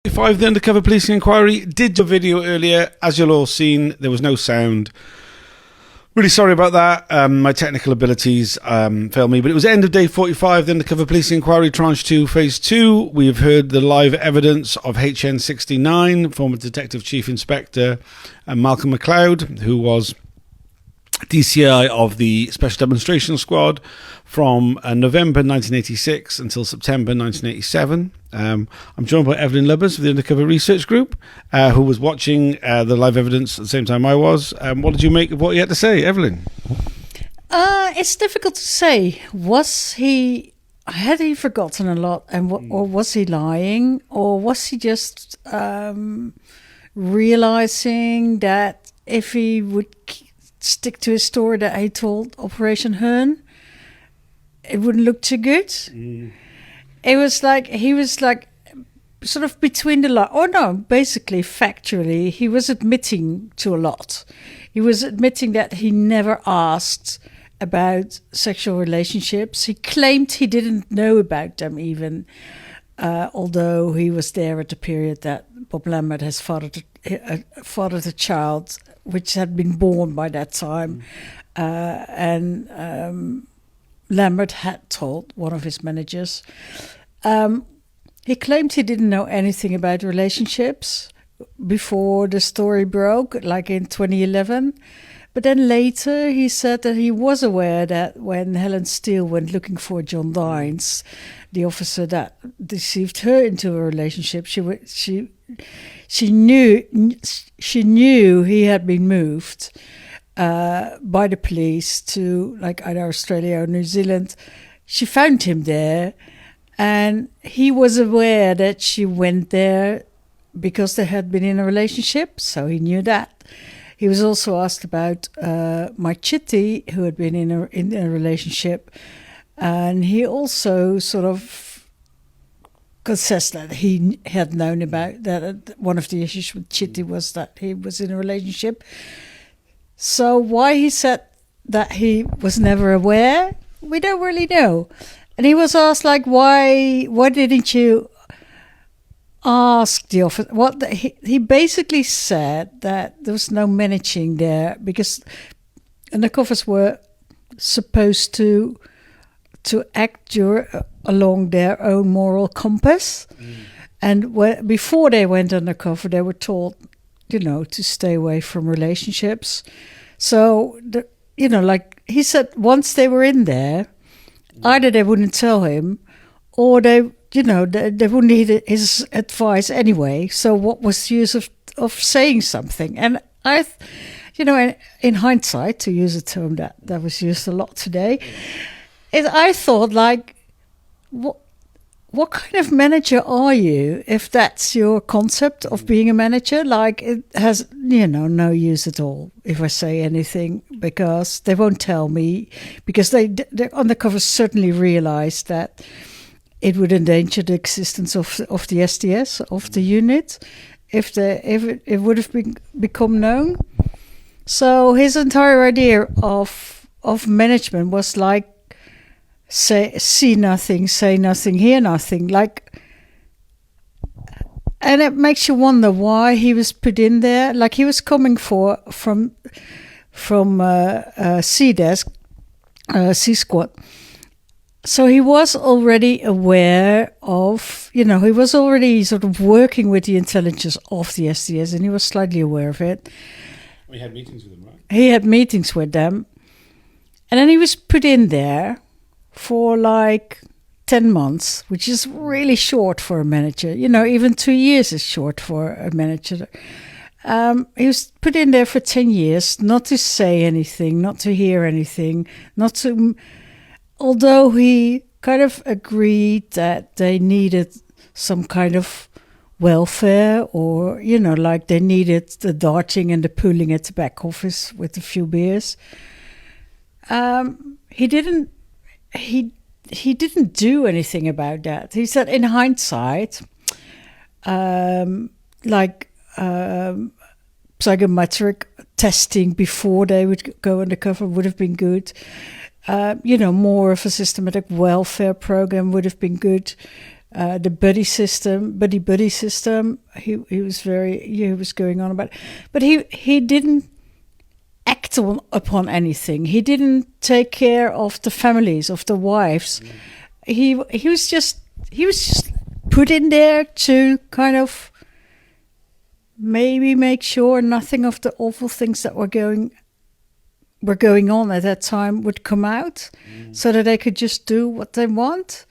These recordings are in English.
5, the Undercover Policing Inquiry. Did your video earlier. As you'll all seen, there was no sound. Really sorry about that. My technical abilities failed me. But it was end of day 45, the Undercover Policing Inquiry, Tranche 2, Phase 2. We've heard the live evidence of HN69, former Detective Chief Inspector Malcolm MacLeod, who was DCI of the Special Demonstration Squad from November 1986 until September 1987. I'm joined by Eveline Lubbers of the Undercover Research Group, who was watching the live evidence at the same time I was. What did you make of what you had to say, Eveline? It's difficult to say. Had he forgotten a lot, or was he lying, or was he just realizing that if he would stick to his story that he told Operation Hearn, it wouldn't look too good? It was like he was like sort of between the lines. Oh no, basically factually, he was admitting to a lot. He was admitting that he never asked about sexual relationships. He claimed he didn't know about them even, although he was there at the period that Bob Lambert has fathered a child which had been born by that time. And Lambert had told one of his managers. He claimed he didn't know anything about relationships before the story broke, like in 2011. But then later he said that he was aware that when Helen Steele went looking for John Dines, the officer that deceived her into a relationship, she knew he had been moved by the police to like either Australia or New Zealand. She found him there, and he was aware that she went there because they had been in a relationship, so he knew that. He was also asked about Mike Chitty, who had been in a relationship, and he also sort of confessed that he had known about that. One of the issues with Chitty was that he was in a relationship. So why he said that he was never aware, we don't really know. And he was asked, like, why didn't you ask the officer? He basically said that there was no managing there because undercovers were supposed to act along their own moral compass. And before they went undercover, they were told, to stay away from relationships. So, like he said, once they were in there, either they wouldn't tell him or they wouldn't need his advice anyway. So what was the use of saying something? And in hindsight, to use a term that was used a lot today, I thought, like, what kind of manager are you if that's your concept of being a manager? Like, it has, no use at all if I say anything because they won't tell me, because the undercover certainly realized that it would endanger the existence of the STS, of the unit, if it would have become known. So his entire idea of management was like, see nothing, say nothing, hear nothing. Like, and it makes you wonder why he was put in there. Like, he was coming from C desk, C squad. So he was already aware of, he was already sort of working with the intelligence of the STS, and he was slightly aware of it. We had meetings with them, right? He had meetings with them. And then he was put in there for like 10 months, which is really short for a manager. Even 2 years is short for a manager. He was put in there for 10 years, not to say anything, not to hear anything, although he kind of agreed that they needed some kind of welfare, or, like they needed the darting and the pooling at the back office with a few beers. He didn't do anything about that. He said in hindsight, psychometric testing before they would go undercover would have been good. More of a systematic welfare program would have been good. the buddy system. He was going on about, but he didn't act upon anything. He didn't take care of the families, of the wives. He was just put in there to kind of maybe make sure nothing of the awful things that were going on at that time would come out, so that they could just do what they want.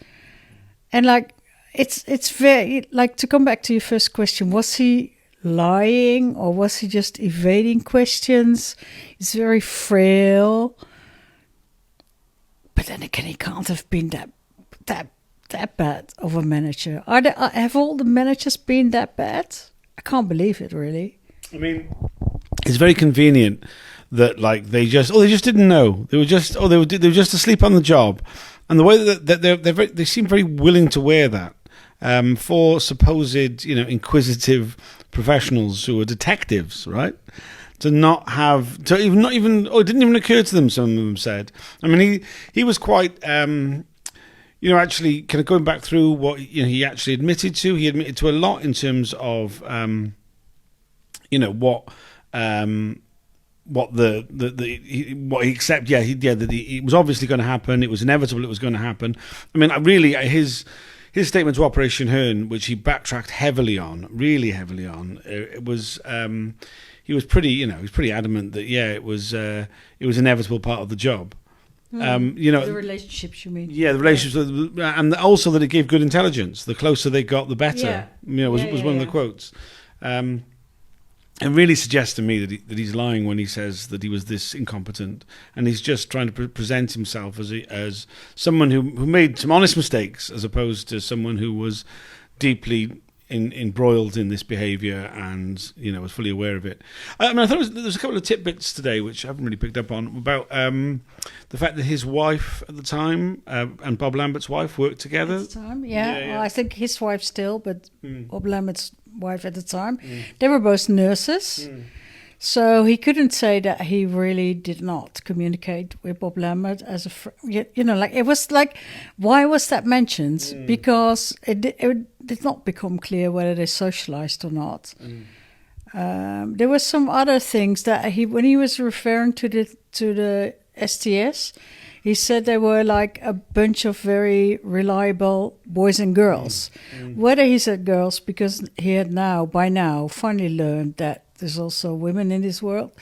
And like it's very, like, to come back to your first question, was he lying or was he just evading questions? He's very frail, but then again, he can't have been that bad of a manager. Have all the managers been that bad? I can't believe it, really. I mean, it's very convenient that, like, they just didn't know. They were just asleep on the job, and the way that they seem very willing to wear that for supposed, inquisitive professionals who are detectives, right? It didn't even occur to them. Some of them said. I mean, he was quite. Actually, kind of going back through what he actually admitted to. He admitted to a lot in terms of, what he accepted. That it was obviously going to happen. It was inevitable. It was going to happen. I mean, really, his statement to Operation Hearn, which he backtracked really heavily on. It was. He was pretty adamant that it was an inevitable part of the job. The relationships, you mean? Yeah, the relationships, and also that it gave good intelligence. The closer they got, the better. Was one of the quotes. It really suggests to me that he's lying when he says that he was this incompetent, and he's just trying to present himself as someone who made some honest mistakes, as opposed to someone who was deeply embroiled in this behaviour and was fully aware of it. I thought there was a couple of tidbits today which I haven't really picked up on about the fact that his wife at the time and Bob Lambert's wife worked together. At the time, yeah. Well, I think his wife still, but Bob Lambert's wife at the time, they were both nurses. So he couldn't say that he really did not communicate with Bob Lambert as a it was like, why was that mentioned? Because it did not become clear whether they socialized or not. There were some other things that when he was referring to the STS, he said they were like a bunch of very reliable boys and girls. Whether he said girls because he had by now finally learned that there's also women in this world,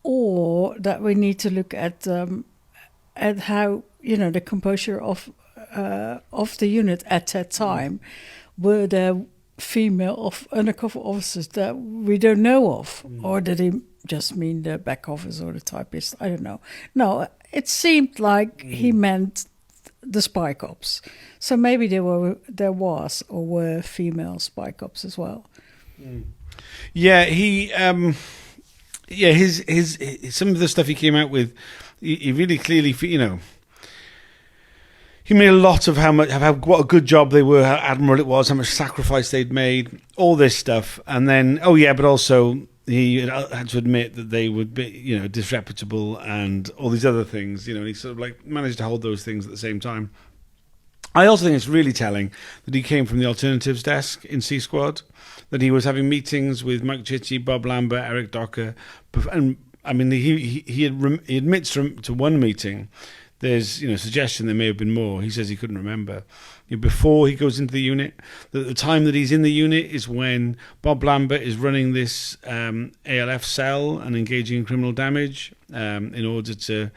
or that we need to look at how the composure of the unit at that time. Were there female undercover officers that we don't know of, or did he just mean the back office or the typist? I don't know. No, it seemed like he meant the spy cops. So maybe there were female spy cops as well. Yeah, his some of the stuff he came out with, he really clearly, he made a lot of what a good job they were, how admirable it was, how much sacrifice they'd made, all this stuff, and then but also he had to admit that they would be disreputable and all these other things, and he sort of like managed to hold those things at the same time. I also think it's really telling that he came from the alternatives desk in C Squad, that he was having meetings with Mike Chitty, Bob Lambert, Eric Docker, and I mean he admits to one meeting. There's suggestion there may have been more. He says he couldn't remember. Before he goes into the unit, the time that he's in the unit is when Bob Lambert is running this ALF cell and engaging in criminal damage in order to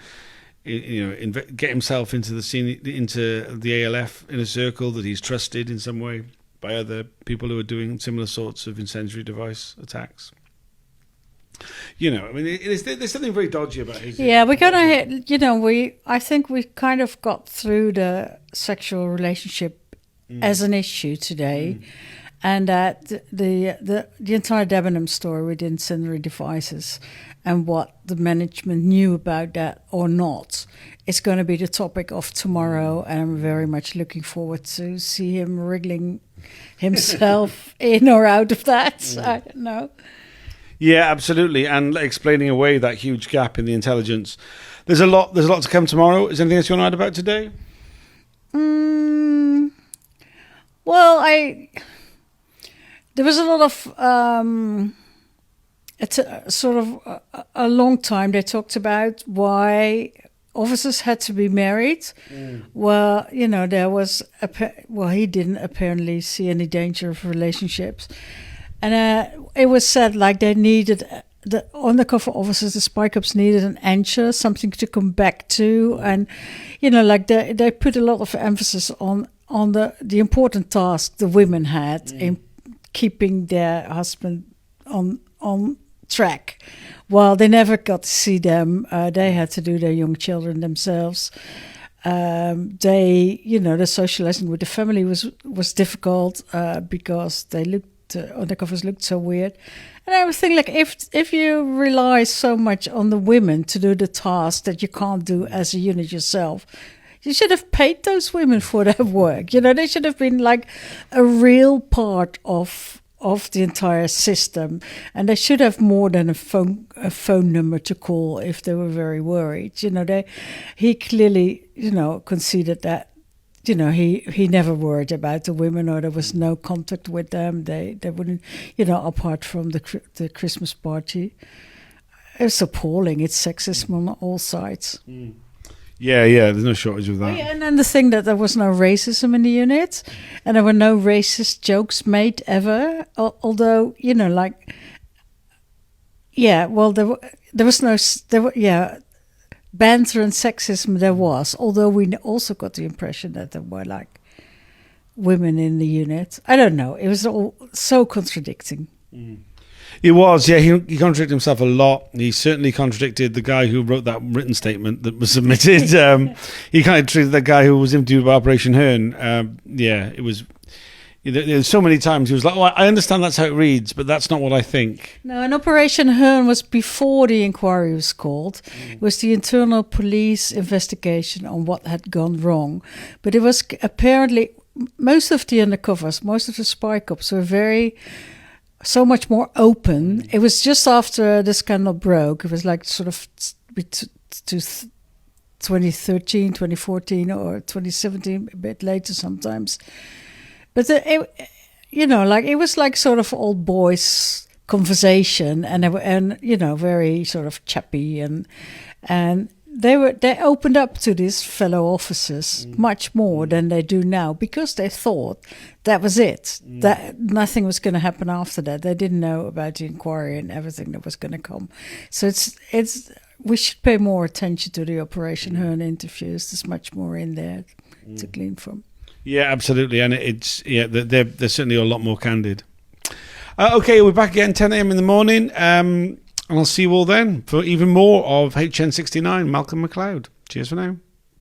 get himself into the ALF inner circle, that he's trusted in some way by other people who are doing similar sorts of incendiary device attacks. There's something very dodgy about his. Yeah, we're gonna, I think we kind of got through the sexual relationship as an issue today, and that the entire Debenham story with incendiary devices and what the management knew about that or not is going to be the topic of tomorrow, and I'm very much looking forward to see him wriggling himself in or out of that. I don't know. Yeah, absolutely, and explaining away that huge gap in the intelligence. There's a lot to come tomorrow. Is there anything else you want to add about today? Well, there was a lot of it's sort of a long time they talked about why officers had to be married. Well, there was he didn't apparently see any danger of relationships, and it was said like they needed the undercover officers, the Spycops needed an anchor, something to come back to, and like they put a lot of emphasis on the important task the women had in keeping their husband on track. While they never got to see them, they had to do their young children themselves. The socializing with the family was difficult because the undercovers looked so weird. And I was thinking, like, if you rely so much on the women to do the task that you can't do as a unit yourself, you should have paid those women for their work. They should have been like a real part of the entire system, and they should have more than a phone number to call if they were very worried. He clearly conceded that he never worried about the women, or there was no contact with them. They wouldn't apart from the Christmas party. It's appalling. It's sexism on all sides. Yeah, there's no shortage of that. Oh, yeah, and then the thing that there was no racism in the unit, and there were no racist jokes made ever. Although there was no banter and sexism. There was, although we also got the impression that there were like women in the unit. I don't know. It was all so contradicting. It was, yeah. He contradicted himself a lot. He certainly contradicted the guy who wrote that written statement that was submitted. He contradicted the guy who was interviewed by Operation Hearn. It was. There's so many times he was like, "Oh, I understand that's how it reads, but that's not what I think." No, and Operation Hearn was before the inquiry was called. It was the internal police investigation on what had gone wrong. But it was apparently most of the undercovers, most of the spy cops were so much more open. It was just after the scandal broke. It was like sort of 2013, 2014, or 2017, a bit later sometimes. But it was like sort of old boys conversation, and very sort of chappy, and they opened up to these fellow officers much more than they do now, because they thought that was it, that nothing was going to happen after that. They didn't know about the inquiry and everything that was going to come. So we should pay more attention to the Operation Hearn interviews. There's much more in there to glean from. Yeah, absolutely, and they're certainly a lot more candid. Okay, we're back again 10 a.m. in the morning, and I'll see you all then for even more of HN69 Malcolm MacLeod. Cheers for now.